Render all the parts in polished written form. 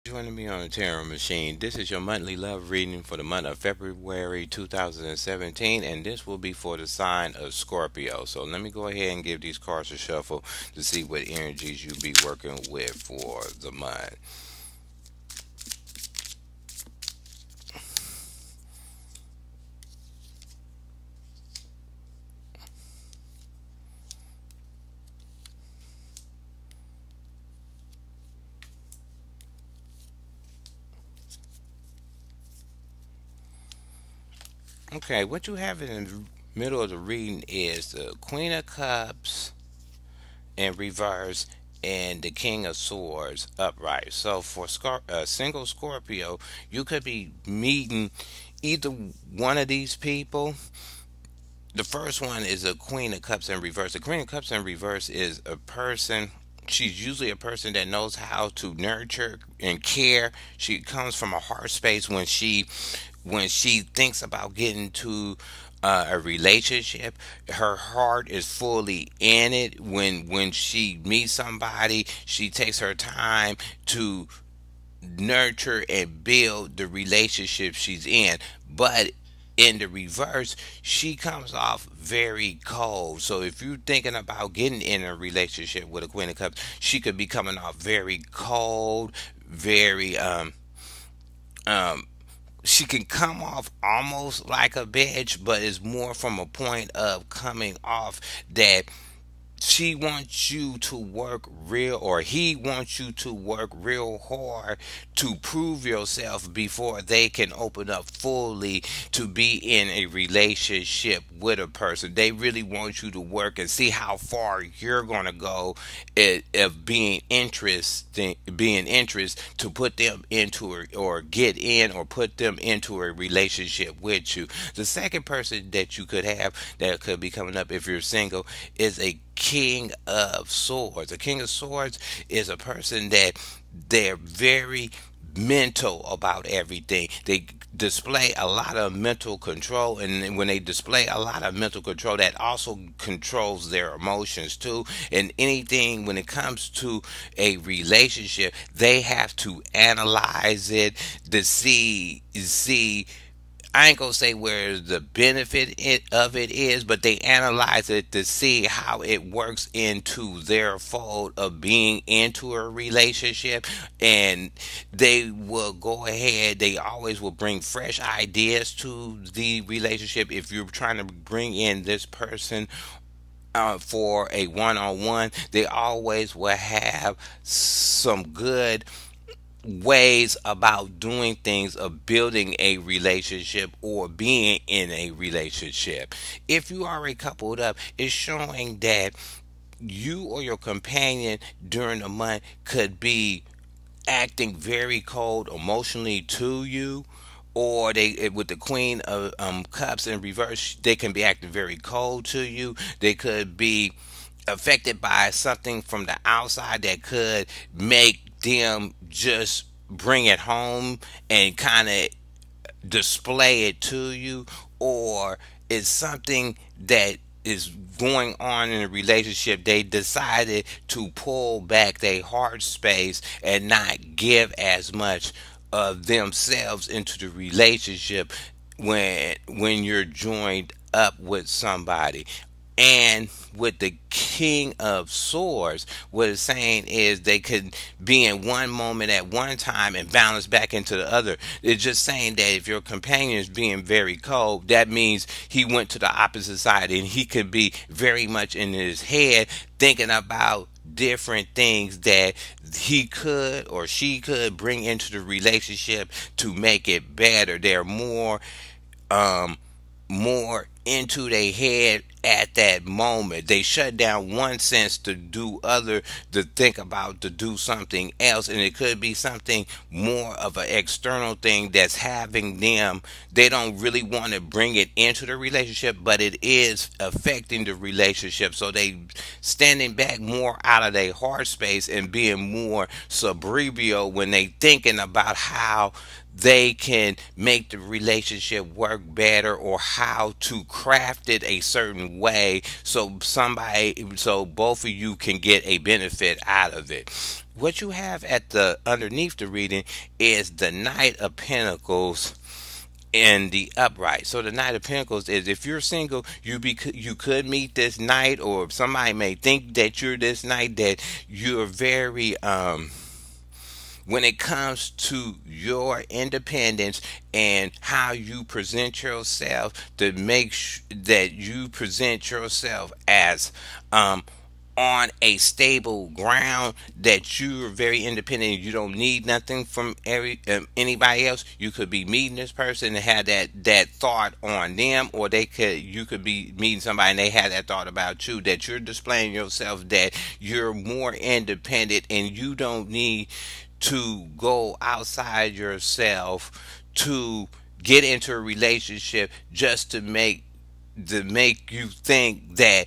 Joining me on the Tarot Machine. This is your monthly love reading for the month of February 2017, and this will be for the sign of Scorpio. So let me go ahead and give these cards a shuffle to see what energies you be working with for the month. Okay, what you have in the middle of the reading is the Queen of Cups in reverse and the King of Swords upright. So for single Scorpio, you could be meeting either one of these people. The first one is a Queen of Cups in reverse. The Queen of Cups in reverse is a person. She's usually a person that knows how to nurture and care. She comes from a heart space when she thinks about getting to a relationship. Her heart is fully in it. When she meets somebody, she takes her time to nurture and build the relationship she's in. But in the reverse, she comes off very cold. So if you're thinking about getting in a relationship with a Queen of Cups, she could be coming off very cold, very um she can come off almost like a bitch, but it's more from a point of coming off that she wants you to work real, or he wants you to work real hard to prove yourself before they can open up fully to be in a relationship with a person. They really want you to work and see how far you're going to go of being interest to put them into or get in or put them into a relationship with you. The second person that you could have that could be coming up if you're single is a King of Swords. A King of Swords is a person that they're very mental about everything. They display a lot of mental control, and when they display a lot of mental control, that also controls their emotions too. And anything when it comes to a relationship, they have to analyze it to see. I ain't gonna say where the of it is, but they analyze it to see how it works into their fold of being into a relationship, and they will go ahead. They always will bring fresh ideas to the relationship. If you're trying to bring in this person for a one-on-one, they always will have some good ways about doing things of building a relationship or being in a relationship. If you are already coupled up, it's showing that you or your companion during the month could be acting very cold emotionally to you, or they with the Queen of Cups in reverse, they can be acting very cold to you. They could be affected by something from the outside that could make them just bring it home and kind of display it to you, or it's something that is going on in a relationship. They decided to pull back their heart space and not give as much of themselves into the relationship when you're joined up with somebody. And with the King of Swords, what it's saying is they could be in one moment at one time and bounce back into the other. It's just saying that if your companion is being very cold, that means he went to the opposite side, and he could be very much in his head thinking about different things that he could or she could bring into the relationship to make it better. They're um more into their head at that moment. They shut down one sense to do other, to think about, to do something else, and it could be something more of an external thing that's having them. They don't really want to bring it into the relationship, but it is affecting the relationship. So they standing back more out of their heart space and being more cerebral when they thinking about how they can make the relationship work better, or how to craft it a certain way so both of you can get a benefit out of it. what you have at the underneath the reading is the Knight of Pentacles in the upright. So the Knight of Pentacles is, if you're single, you could meet this knight, or somebody may think that you're this knight, that you're very when it comes to your independence and how you present yourself, to make that you present yourself as on a stable ground, that you're very independent, you don't need nothing from anybody else. You could be meeting this person and have that thought on them, or you could be meeting somebody and they had that thought about you, that you're displaying yourself, that you're more independent and you don't need to go outside yourself to get into a relationship just to make you think that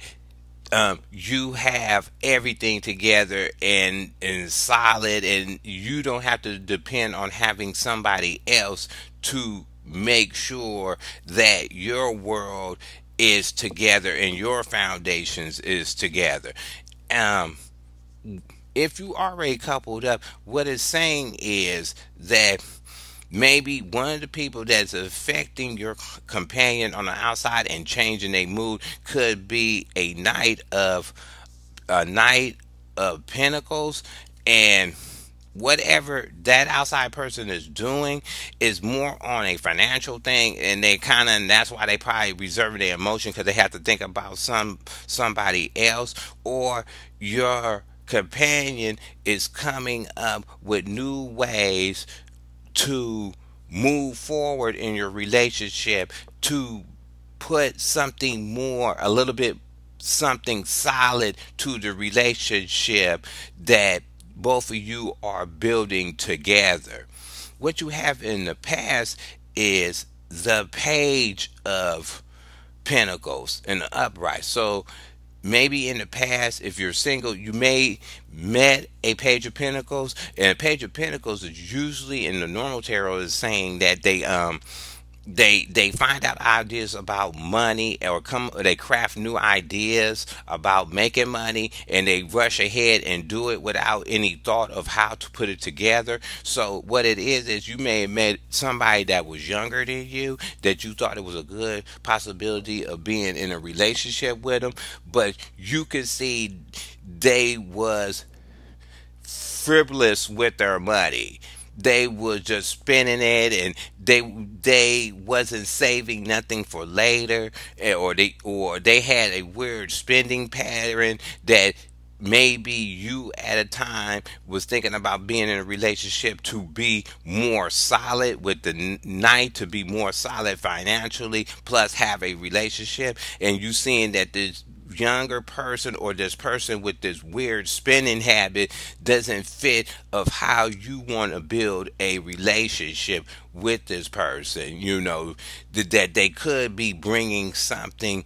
you have everything together and solid, and you don't have to depend on having somebody else to make sure that your world is together and your foundations is together. Um, if you already coupled up, what it's saying is that maybe one of the people that's affecting your companion on the outside and changing their mood could be a knight of pentacles, and whatever that outside person is doing is more on a financial thing, and that's why they probably reserve their emotion, because they have to think about somebody else, or your companion is coming up with new ways to move forward in your relationship, to put something more, a little bit, something solid to the relationship that both of you are building together. What you have in the past is the Page of Pentacles in the upright. So maybe in the past, if you're single, you may met a Page of Pentacles, and a Page of Pentacles is usually in the normal tarot is saying that they find out ideas about money, or they craft new ideas about making money, and they rush ahead and do it without any thought of how to put it together. So what it is you may have met somebody that was younger than you, that you thought it was a good possibility of being in a relationship with them, but you could see they was frivolous with their money. They were just spending it, and they wasn't saving nothing for later, or they had a weird spending pattern, that maybe you at a time was thinking about being in a relationship to be more solid with the night, to be more solid financially, plus have a relationship, and you seeing that this younger person, or this person with this weird spending habit, doesn't fit of how you want to build a relationship with this person. That they could be bringing something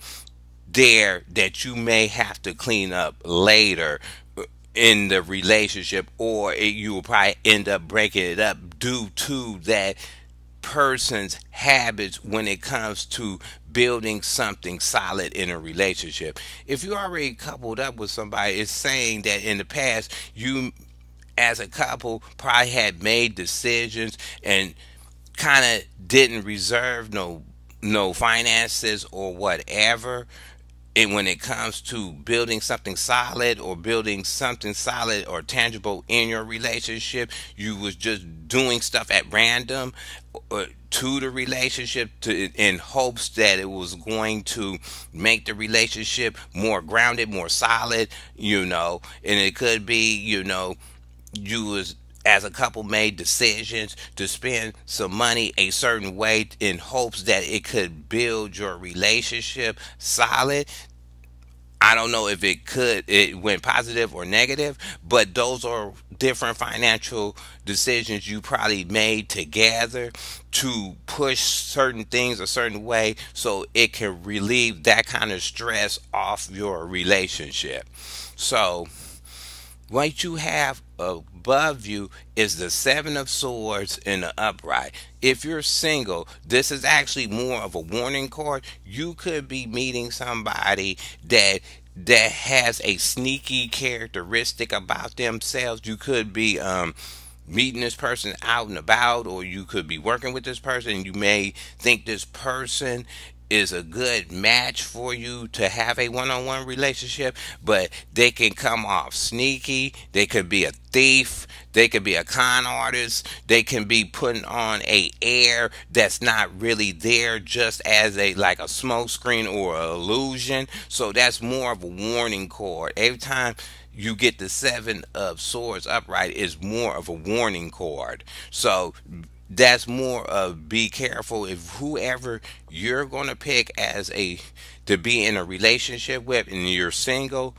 there that you may have to clean up later in the relationship, or you will probably end up breaking it up due to that person's habits when it comes to building something solid in a relationship. If you already coupled up with somebody, it's saying that in the past, you as a couple probably had made decisions and kind of didn't reserve no finances or whatever. And when it comes to building something solid or tangible in your relationship, you was just doing stuff at random, to the relationship, in hopes that it was going to make the relationship more grounded, more solid. And it could be, you was, as a couple, made decisions to spend some money a certain way in hopes that it could build your relationship solid. I don't know if it went positive or negative, but those are different financial decisions you probably made together to push certain things a certain way, so it can relieve that kind of stress off your relationship. So what you have above you is the Seven of Swords in the upright. If you're single, this is actually more of a warning card. You could be meeting somebody that that has a sneaky characteristic about themselves. You could be meeting this person out and about, or you could be working with this person, and you may think this person is a good match for you to have a one-on-one relationship, but they can come off sneaky. They could be a thief. They could be a con artist. They can be putting on a air that's not really there, just as a like a smoke screen or an illusion. So that's more of a warning cord. Every time you get the seven of swords upright, is more of a warning cord. So that's more of be careful if whoever you're going to pick as a to be in a relationship with and you're single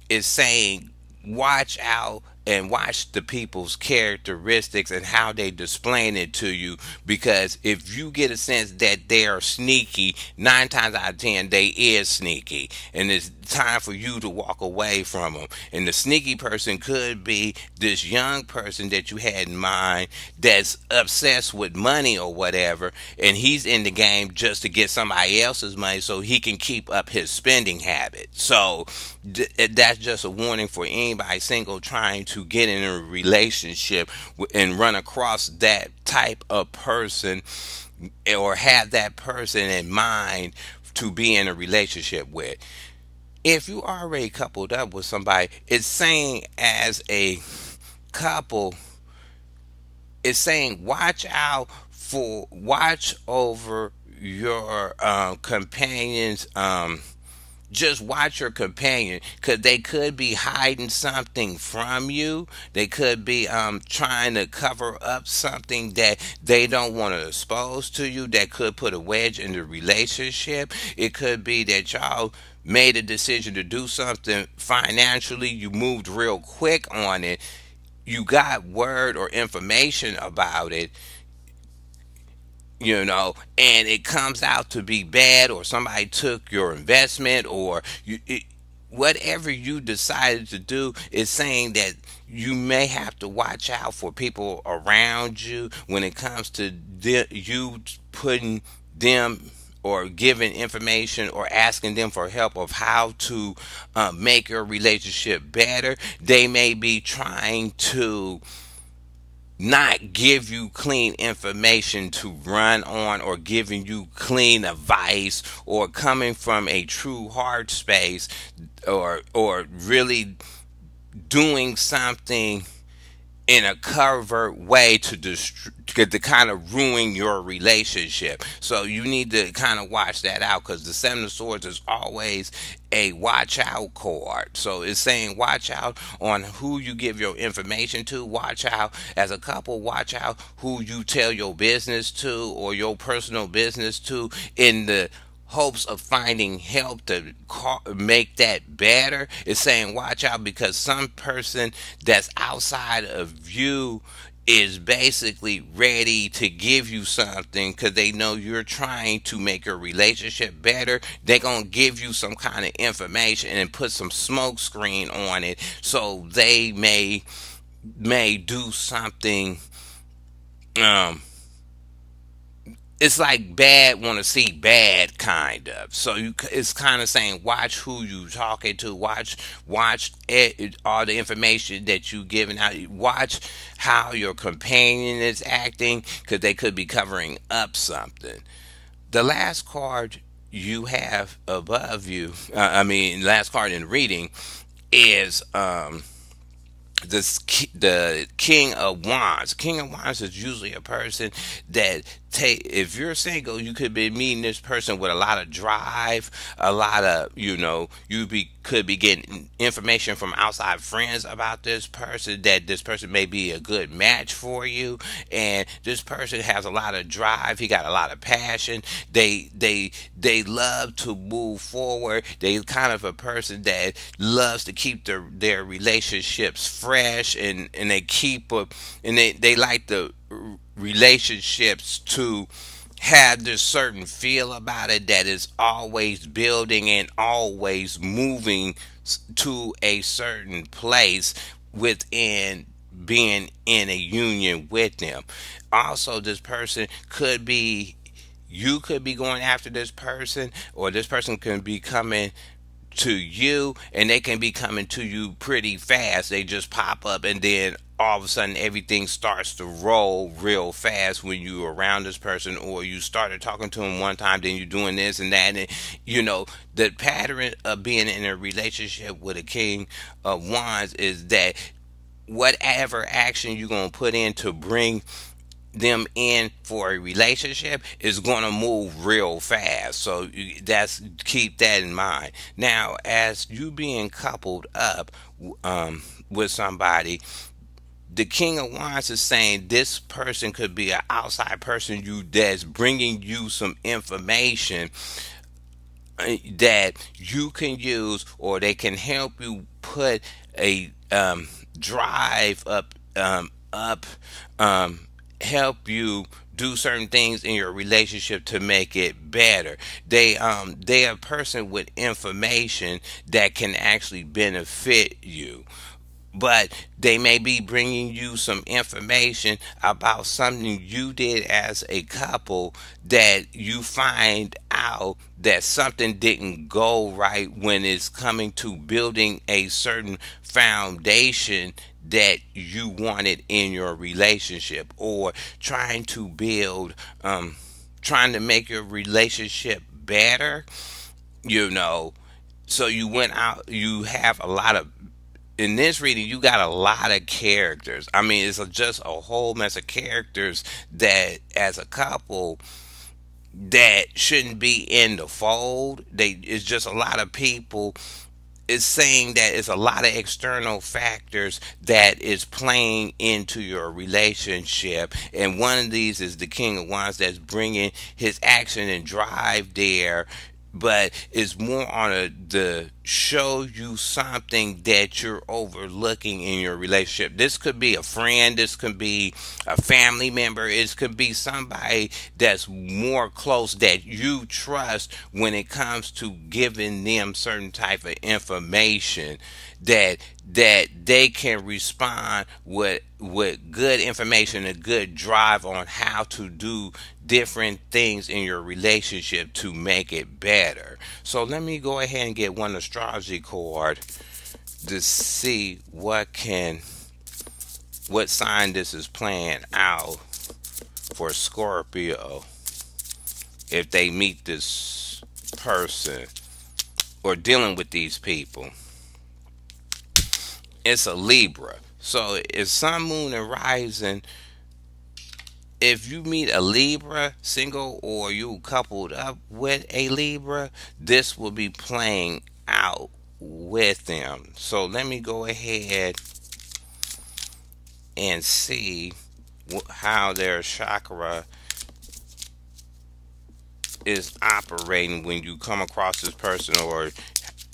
is saying watch out and watch the people's characteristics and how they displaying it to you, because if you get a sense that they are sneaky, 9 times out of 10 they is sneaky, and it's time for you to walk away from them. And the sneaky person could be this young person that you had in mind that's obsessed with money or whatever, and he's in the game just to get somebody else's money so he can keep up his spending habit. So that's just a warning for anybody single trying to get in a relationship and run across that type of person, or have that person in mind to be in a relationship with. If you already coupled up with somebody, it's saying as a couple, it's saying watch over your companions. Just watch your companion, because they could be hiding something from you. They could be trying to cover up something that they don't want to expose to you, that could put a wedge in the relationship. It could be that y'all made a decision to do something financially, you moved real quick on it, you got word or information about it, and it comes out to be bad, or somebody took your investment, or whatever you decided to do, is saying that you may have to watch out for people around you when it comes to you putting them or giving information or asking them for help of how to make your relationship better. They may be trying to not give you clean information to run on, or giving you clean advice, or coming from a true heart space, or really doing something in a covert way to kind of ruin your relationship. So you need to kind of watch that out, because the Seven of Swords is always a watch out card. So it's saying watch out on who you give your information to. Watch out as a couple. Watch out who you tell your business to, or your personal business to, in the hopes of finding help to make that better. It's saying watch out, because some person that's outside of you is basically ready to give you something, because they know you're trying to make your relationship better. They're going to give you some kind of information and put some smoke screen on it, so they may do something. um it's like bad want to see bad, kind of. So it's kind of saying watch who you talking to. Watch all the information that you giving out. Watch how your companion is acting, because they could be covering up something. The last card you have above you, last card in reading, is the King of Wands. King of Wands is usually a person that if you're single, you could be meeting this person with a lot of drive, a lot of could be getting information from outside friends about this person, that this person may be a good match for you, and this person has a lot of drive. He got a lot of passion. They love to move forward. They kind of a person that loves to keep their relationships fresh, and they keep up, and they like the relationships to have this certain feel about it, that is always building and always moving to a certain place within being in a union with them. Also, this person could be, you could be going after this person, or this person could be coming to you, and they can be coming to you pretty fast. They just pop up, and then all of a sudden everything starts to roll real fast when you're around this person, or you started talking to them one time, then you're doing this and that. And you know, the pattern of being in a relationship with a king of wands is that whatever action you're going to put in to bring them in for a relationship is going to move real fast. So that's, keep that in mind. Now, as you being coupled up with somebody, the king of wands is saying this person could be an outside person you that's bringing you some information that you can use, or they can help you put a drive up, help you do certain things in your relationship to make it better. They are a person with information that can actually benefit you, but they may be bringing you some information about something you did as a couple, that you find out that something didn't go right when it's coming to building a certain foundation that you wanted in your relationship, or trying to build, trying to make your relationship better, you know. So you went out, you have a lot of, in this reading, you got a lot of characters. I mean, it's just a whole mess of characters that, as a couple, that shouldn't be in the fold. It's just a lot of people. It's saying that it's a lot of external factors that is playing into your relationship, and one of these is the king of wands that's bringing his action and drive there, but it's more on the show you something that you're overlooking in your relationship. This could be a friend, this could be a family member, it could be somebody that's more close that you trust when it comes to giving them certain type of information, that they can respond with good information, a good drive on how to do different things in your relationship to make it better. So let me go ahead and get one astrology card to see what sign this is playing out for Scorpio if they meet this person or dealing with these people. It's a Libra. So it's sun, moon, and rising. If you meet a Libra single, or you coupled up with a Libra, this will be playing out with them. So let me go ahead and see how their chakra is operating when you come across this person, or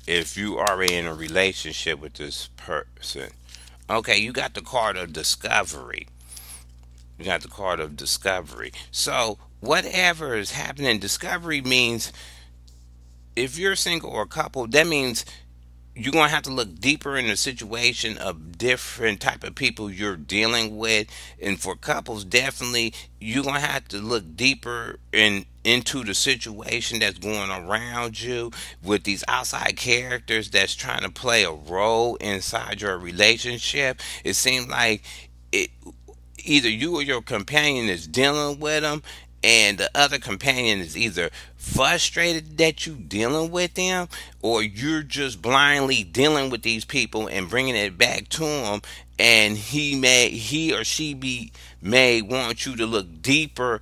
if you are in a relationship with this person. Okay, you got the card of discovery. You got the card of discovery. So whatever is happening, discovery means, if you're single or a couple, that means you're going to have to look deeper in the situation of different type of people you're dealing with. And for couples, definitely you're going to have to look deeper into the situation that's going around you, with these outside characters that's trying to play a role inside your relationship. It seems like it, either you or your companion is dealing with them, and the other companion is either frustrated that you dealing with them, or you're just blindly dealing with these people and bringing it back to them, and he or she may want you to look deeper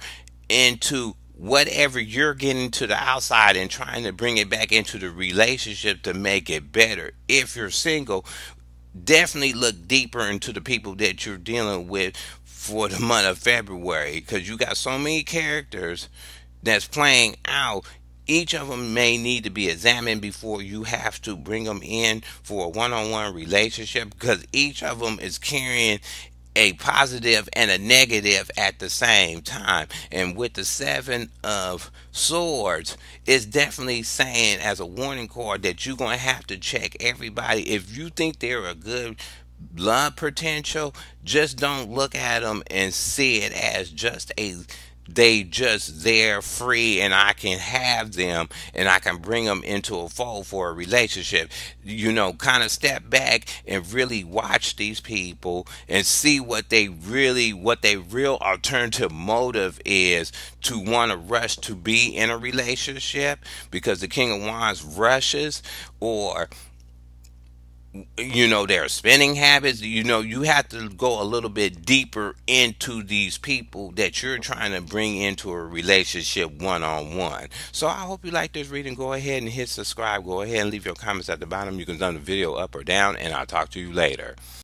into whatever you're getting to the outside and trying to bring it back into the relationship to make it better. If you're single, definitely look deeper into the people that you're dealing with for the month of February, because you got so many characters that's playing out. Each of them may need to be examined before you have to bring them in for a one-on-one relationship, because each of them is carrying a positive and a negative at the same time. And with the seven of swords, it's definitely saying as a warning card that you're going to have to check everybody. If you think they're a good love potential, just don't look at them and see it as just a they just there free, and I can have them and I can bring them into a fold for a relationship. Kind of step back and really watch these people and see what they real alternative motive is to want to rush to be in a relationship, because the King of Wands rushes, or their spending habits. You have to go a little bit deeper into these people that you're trying to bring into a relationship one-on-one. So I hope you like this reading. Go ahead and hit subscribe. Go ahead and leave your comments at the bottom. You can thumb the video up or down, and I'll talk to you later.